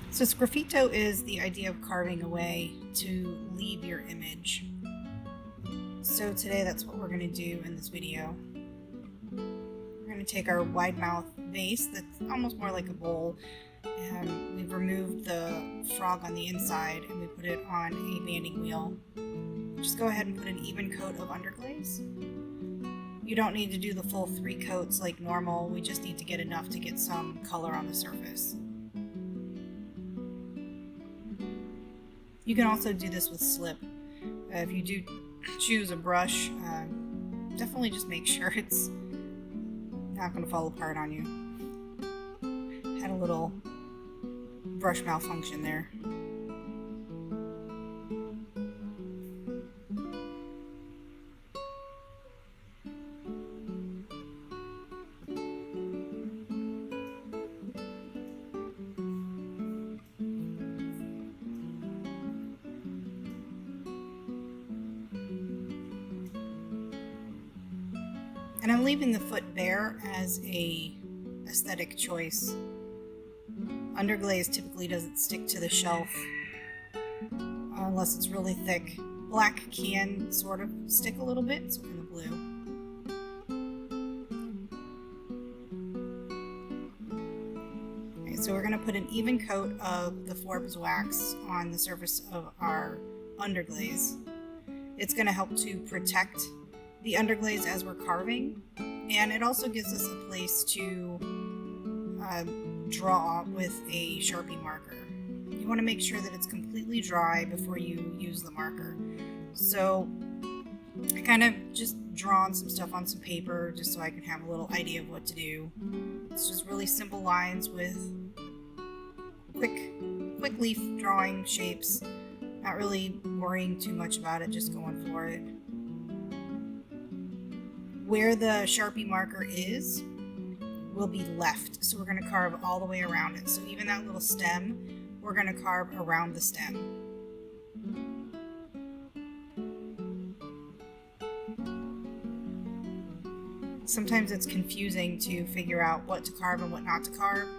So Sgraffito is the idea of carving away to leave your image. So today that's what we're going to do in this video. We're going to take our wide mouth vase that's almost more like a bowl, and we've removed the frog on the inside and we put it on a banding wheel. Just go ahead and put an even coat of underglaze. You don't need to do the full 3 coats like normal, we just need to get enough to get some color on the surface. You can also do this with slip. If you do choose a brush, definitely just make sure it's not going to fall apart on you. Had a little brush malfunction there. And I'm leaving the foot bare as a aesthetic choice. Underglaze typically doesn't stick to the shelf unless it's really thick. Black can sort of stick a little bit, so can the blue. Okay, so we're going to put an even coat of the Forbes wax on the surface of our underglaze. It's going to help to protect the underglaze as we're carving, and it also gives us a place to draw with a Sharpie marker. You want to make sure that it's completely dry before you use the marker. So I kind of just drawn some stuff on some paper just so I can have a little idea of what to do. It's just really simple lines with quick leaf drawing shapes, not really worrying too much about it, just going for it. Where the Sharpie marker is will be left, so we're going to carve all the way around it. So even that little stem, we're going to carve around the stem. Sometimes it's confusing to figure out what to carve and what not to carve.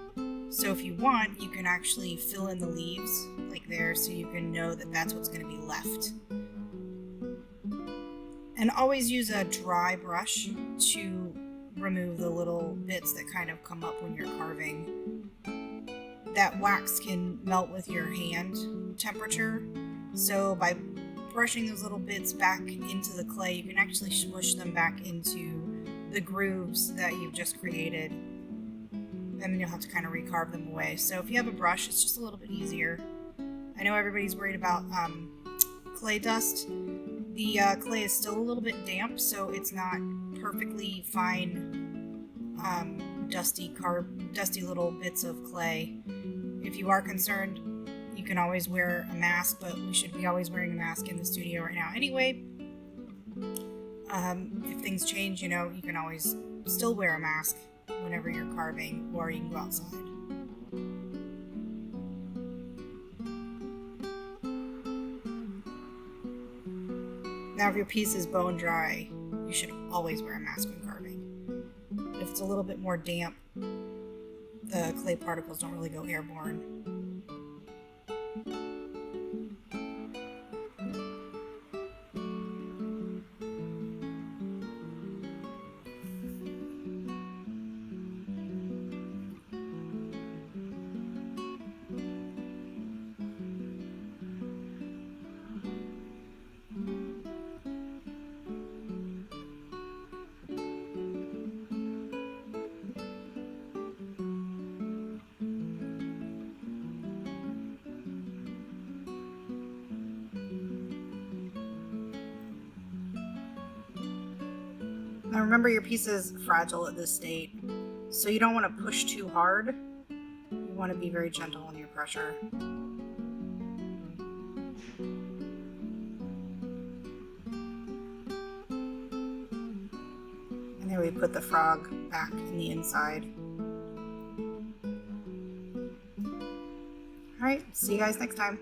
So if you want, you can actually fill in the leaves like there so you can know that that's what's going to be left. And always use a dry brush to remove the little bits that kind of come up when you're carving. That wax can melt with your hand temperature, so by brushing those little bits back into the clay, you can actually smush them back into the grooves that you've just created. And then you'll have to kind of recarve them away. So if you have a brush, it's just a little bit easier. I know everybody's worried about clay dust. The clay is still a little bit damp, so it's not perfectly fine, dusty little bits of clay. If you are concerned, you can always wear a mask, but we should be always wearing a mask in the studio right now anyway. If things change, you know, you can always still wear a mask whenever you're carving, or you can go outside. Now if your piece is bone dry, you should always wear a mask when carving. But if it's a little bit more damp, the clay particles don't really go airborne. Now remember, your piece is fragile at this state, so you don't want to push too hard. You want to be very gentle in your pressure. And there we put the frog back in the inside. Alright, see you guys next time.